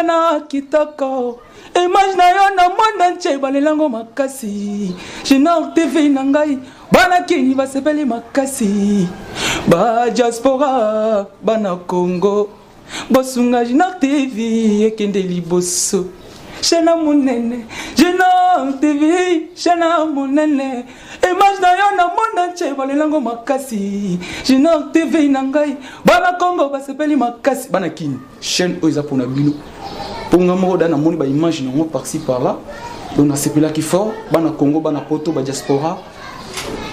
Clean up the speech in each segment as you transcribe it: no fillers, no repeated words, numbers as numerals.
Shana kitoko image na yo na monde entier balelango makasi Génor TV nangai bana kini basepeli makasi ba diaspora bana Congo bosunga Génor TV ekende liboso Shana monene Génor TV Shana monene image na yo na monde entier balelango makasi Génor TV nangai bana Congo basepeli makasi bana kini chaîne oza pona bino ponga mo dana moni ba image na mo par-ci par-là on a sepela qui fort bana Congo bana poto ba diaspora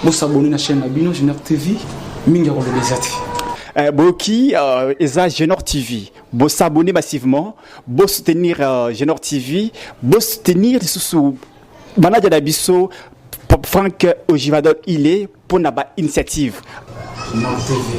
bo s'abonner na chaîne na bino Génor TV mingi ko lebezati Boki eza Génor TV bo s'abonner massivement bo soutenir Génor TV bo soutenir sous banadia da biso Franck Ojivadol il est pour naba initiative Génor TV.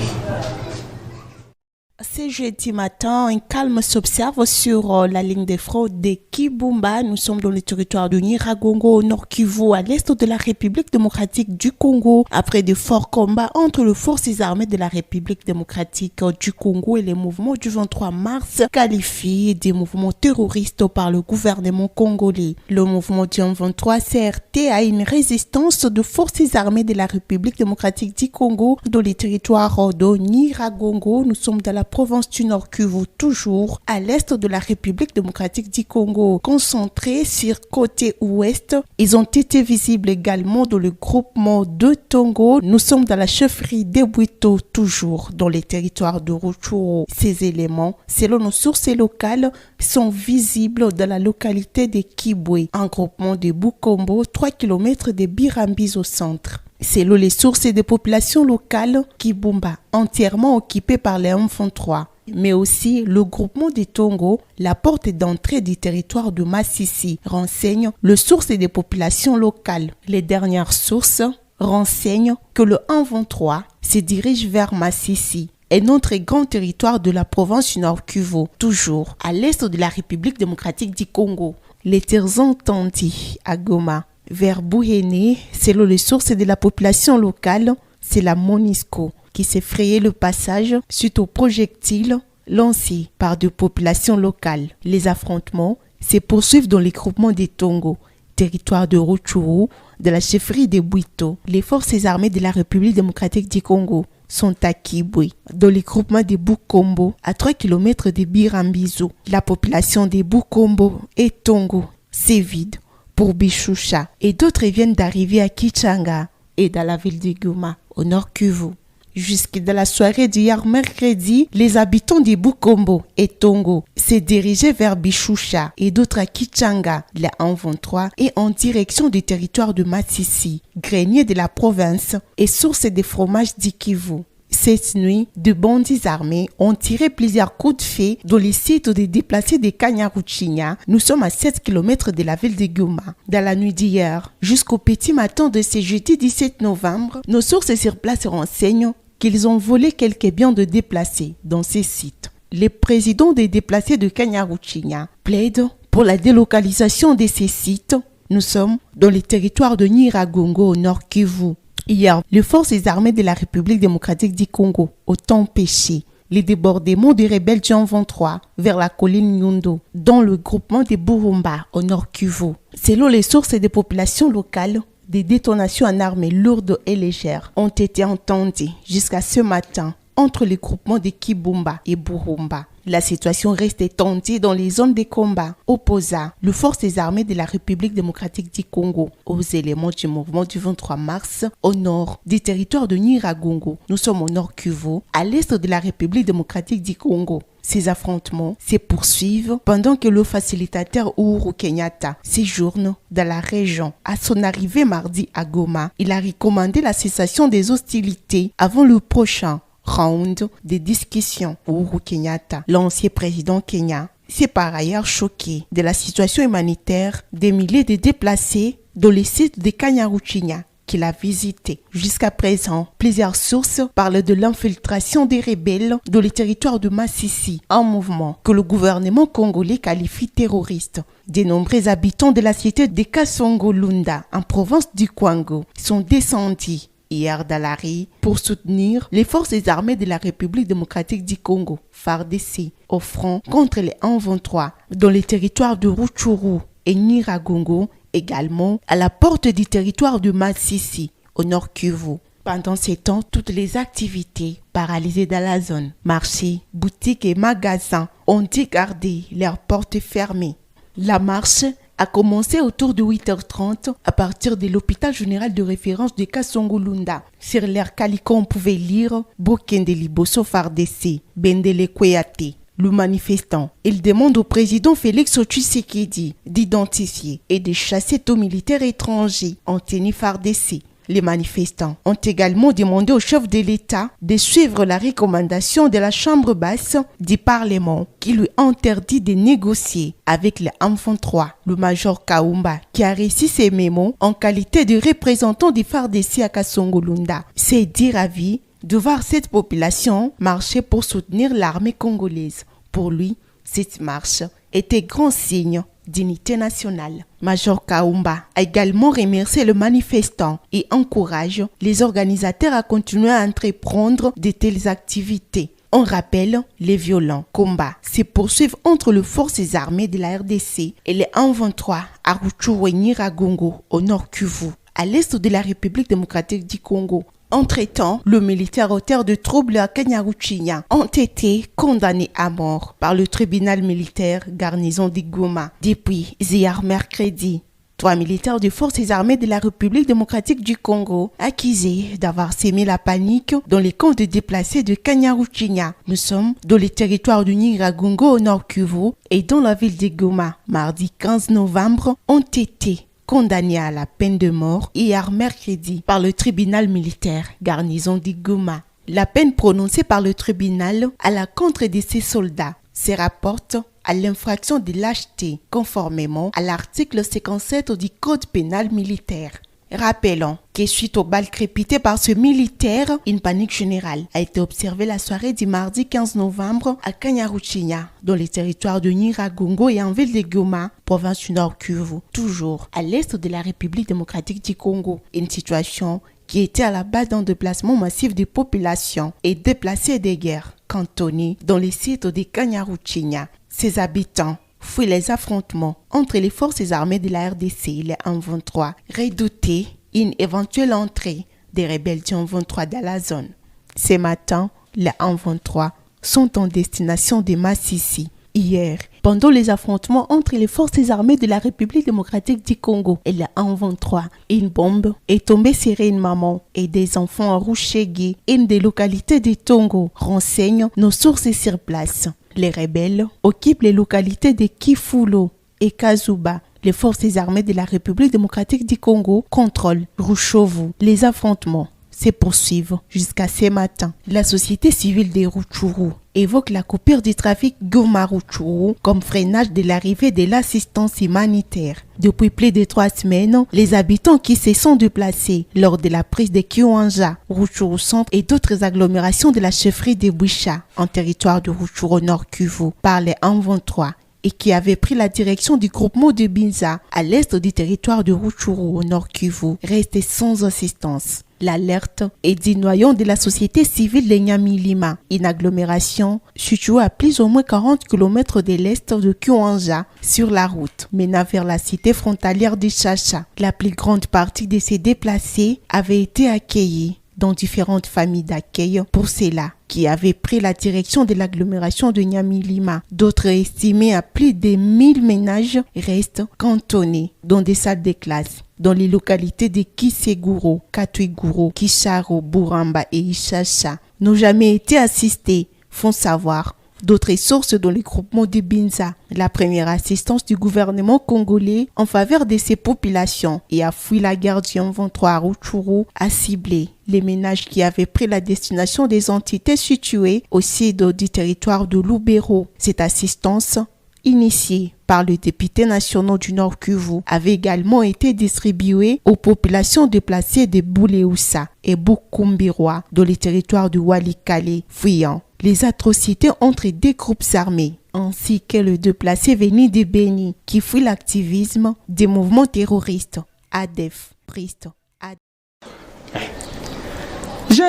C'est jeudi matin, un calme s'observe sur la ligne de fraude de Kibumba. Nous sommes dans le territoire de Nyiragongo, au nord Kivu, à l'est de la République démocratique du Congo. Après de forts combats entre les forces armées de la République démocratique du Congo et les mouvements du 23 mars, qualifiés des mouvements terroristes par le gouvernement congolais. Le mouvement du 23 s'est heurté à une résistance de forces armées de la République démocratique du Congo dans les territoires de Nyiragongo. Nous sommes dans la province du Nord Kivu, toujours à l'est de la République démocratique du Congo. Concentrés sur côté ouest, ils ont été visibles également dans le groupement de Tongo. Nous sommes dans la chefferie de Bwito, toujours dans les territoires de Rutshuru. Ces éléments, selon nos sources locales, sont visibles dans la localité de Kibwe, un groupement de Bukombo, 3 km de Birambis au centre. Selon les sources des populations locales, Kibumba, entièrement occupé par les M23, mais aussi le groupement des Tongo, la porte d'entrée du territoire de Massissi, renseigne les sources des populations locales. Les dernières sources renseignent que le M23 se dirige vers Massissi, un autre grand territoire de la province du Nord Kivu, toujours à l'est de la République démocratique du Congo. Les terres entendues à Goma, vers Bouhéné, selon les sources de la population locale, c'est la MONUSCO qui s'est frayé le passage suite aux projectiles lancés par des populations locales. Les affrontements se poursuivent dans les groupements des Tongo, territoire de Rutshuru, de la chefferie de Bwito. Les forces armées de la République démocratique du Congo sont à Kibwe, dans les groupements de Bukombo, à 3 km de Birambizo. La population de Bukombo et Tongo c'est vide pour Bishusha et d'autres viennent d'arriver à Kichanga et dans la ville de Goma, au nord Kivu. Jusque dans la soirée d'hier mercredi, les habitants de Bukombo et Tongo se dirigeaient vers Bishusha et d'autres à Kichanga, la 123, et en direction du territoire de Massissi, grenier de la province et source des fromages d'Ikivu. Cette nuit, de bandits armés ont tiré plusieurs coups de feu dans les sites des déplacés de Kanyaruchinya. Nous sommes à 7 km de la ville de Goma. Dans la nuit d'hier, jusqu'au petit matin de ce jeudi 17 novembre, nos sources sur place renseignent qu'ils ont volé quelques biens de déplacés dans ces sites. Les présidents des déplacés de Kanyaruchinya plaident pour la délocalisation de ces sites. Nous sommes dans les territoires de Nyiragongo au nord Kivu. Hier, les forces armées de la République démocratique du Congo ont empêché les débordements des rebelles du 23 vers la colline Nyundo, dans le groupement de Burumba au nord Kivu. Selon les sources des populations locales, des détonations en armes lourdes et légères ont été entendues jusqu'à ce matin entre les groupements de Kibumba et Burumba. La situation reste tendue dans les zones de combat opposant les forces armées de la République démocratique du Congo aux éléments du mouvement du 23 mars au nord du territoire de Nyiragongo. Nous sommes au nord Kivu, à l'est de la République démocratique du Congo. Ces affrontements se poursuivent pendant que le facilitateur Uhuru Kenyatta séjourne dans la région. À son arrivée mardi à Goma, il a recommandé la cessation des hostilités avant le prochain round de discussions. Uhuru Kenyatta, l'ancien président Kenya, s'est par ailleurs choqué de la situation humanitaire des milliers de déplacés dans les sites de Kanyaruchinya qu'il a visité. Jusqu'à présent, plusieurs sources parlent de l'infiltration des rebelles dans les territoires de Massissi, un mouvement que le gouvernement congolais qualifie terroriste. De nombreux habitants de la cité de Kasongo-Lunda, en province du Kwango, sont descendus hier dans la rue pour soutenir les forces armées de la République démocratique du Congo, FARDC, au front contre les M23 dans les territoires de Rutshuru et Nyiragongo, également à la porte du territoire de Masisi, au nord Kivu. Pendant ces temps, toutes les activités paralysées dans la zone, marchés, boutiques et magasins ont dû garder leurs portes fermées. La marche a commencé autour de 8h30 à partir de l'hôpital général de référence de Kasongo-Lunda. Sur l'air calico, on pouvait lire Bokende Liboso FARDC, Bendele Kweyate. Le manifestant, il demande au président Félix Tshisekedi d'identifier et de chasser tous militaires étrangers en tenue FARDC. Les manifestants ont également demandé au chef de l'État de suivre la recommandation de la Chambre basse du Parlement qui lui interdit de négocier avec les M23. Le major Kaumba, qui a reçu ces mémos en qualité de représentant du FARDC à Kasongo-Lunda, s'est dit ravi de voir cette population marcher pour soutenir l'armée congolaise. Pour lui, cette marche était grand signe d'unité nationale. Major Kaumba a également remercié le manifestant et encourage les organisateurs à continuer à entreprendre de telles activités. On rappelle, les violents combats se poursuivent entre les forces armées de la RDC et les M23 à Rutshuru et Nyiragongo au nord Kivu, à l'est de la République démocratique du Congo. Entre-temps, le militaire auteur de troubles à Kanyaruchinya ont été condamnés à mort par le tribunal militaire garnison de Goma depuis hier mercredi. 3 militaires des forces armées de la République démocratique du Congo accusés d'avoir sémé la panique dans les camps de déplacés de Kanyaruchinya. Nous sommes dans les territoires du Nyiragongo au nord Kivu et dans la ville de Goma. Mardi 15 novembre ont été condamné à la peine de mort hier mercredi par le tribunal militaire garnison de Goma. La peine prononcée par le tribunal à la contre de ces soldats se rapporte à l'infraction de lâcheté conformément à l'article 57 du Code pénal militaire. Rappelons que suite aux balles crépitées par ce militaire, une panique générale a été observée la soirée du mardi 15 novembre à Kanyaruchinya, dans les territoires de Nyiragongo et en ville de Goma, province du Nord Kivu, toujours à l'est de la République démocratique du Congo. Une situation qui était à la base d'un déplacement massif des populations et déplacés des guerres cantonnés dans les sites de Kanyaruchinya. Ses habitants fuient les affrontements entre les forces armées de la RDC et les M23, redoutaient une éventuelle entrée des rebelles du M23 dans la zone. Ce matin, les M23 sont en destination de Masisi. Hier, pendant les affrontements entre les forces armées de la République démocratique du Congo et les M23, une bombe est tombée sur une maman et des enfants à Rushegi, une des localités de Tongo, renseignent nos sources sur place. Les rebelles occupent les localités de Kifulo et Kazuba. Les forces armées de la République démocratique du Congo contrôlent Rutshuru. Les affrontements se poursuivent jusqu'à ce matin. La société civile de Rutshuru évoque la coupure du trafic Goma-Rutshuru comme freinage de l'arrivée de l'assistance humanitaire. Depuis plus de 3 semaines, les habitants qui se sont déplacés lors de la prise de Kiwanja, Rutshuru Centre et d'autres agglomérations de la chefferie de Bwisha en territoire de Rutshuru Nord Kivu par les M23 et qui avaient pris la direction du groupement de Binza à l'est du territoire de Rutshuru au nord Kivu, restent sans assistance. L'alerte est du noyau de la société civile de Nyamilima, une agglomération située à plus ou moins 40 km de l'est de Kiwanja sur la route menant vers la cité frontalière de Chacha. La plus grande partie de ces déplacés avait été accueillis dans différentes familles d'accueil pour ceux-là qui avaient pris la direction de l'agglomération de Nyamilima. D'autres estimés à plus de 1000 ménages restent cantonnés dans des salles de classe dans les localités de Kiseguro, Katwiguro, Kisharo, Buramba et Ishacha n'ont jamais été assistés, font savoir d'autres sources dans les groupements de Binza. La première assistance du gouvernement congolais en faveur de ces populations et a fui la guerre du M23 à Rutshuru a ciblé les ménages qui avaient pris la destination des entités situées au sud du territoire de Lubero. Cette assistance, initiée par le député national du Nord Kivu, avait également été distribuée aux populations déplacées de Bouleusa et Bukumbirwa dans les territoires de Walikale, fuyant les atrocités entre deux groupes armés, ainsi que le déplacé venu de Beni qui fuit l'activisme des mouvements terroristes. ADEF, Priest,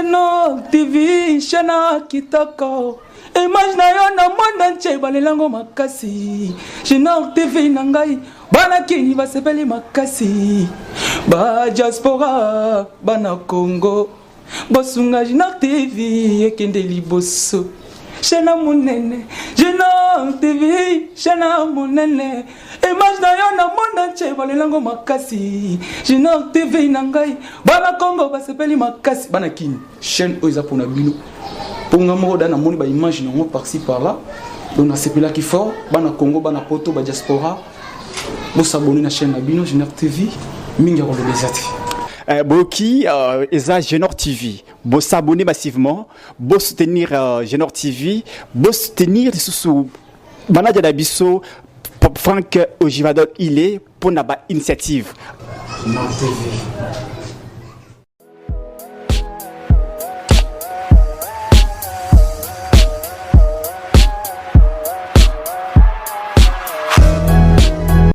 Genor TV, Shana Kitoko. Image na yo na monde entier balelango makasi. Genor TV nangai bana kini basepeli makasi. Ba diaspora bana Congo. Bosunga Genor TV ekende liboso. Shana munene, Genor TV, Shana munene. Image na yo na monde entier balelango makasi. Genor TV nangai bana Congo basepeli makasi. Bana kini chaîne oiza pona bino. Pour nga moko dana moni ba image nango par-ci par-là. On a sepela qui fort, bana Congo bana poto ba diaspora. Bo s'abonner na chaîne na bino Genor TV, mingi ko lebezati. Boki eza Genor TV, bo s'abonner massivement, bo soutenir Genor TV, bo soutenir sous Manadia Dabiso, Franck Ojivadol il est pour na ba initiative. Genor TV.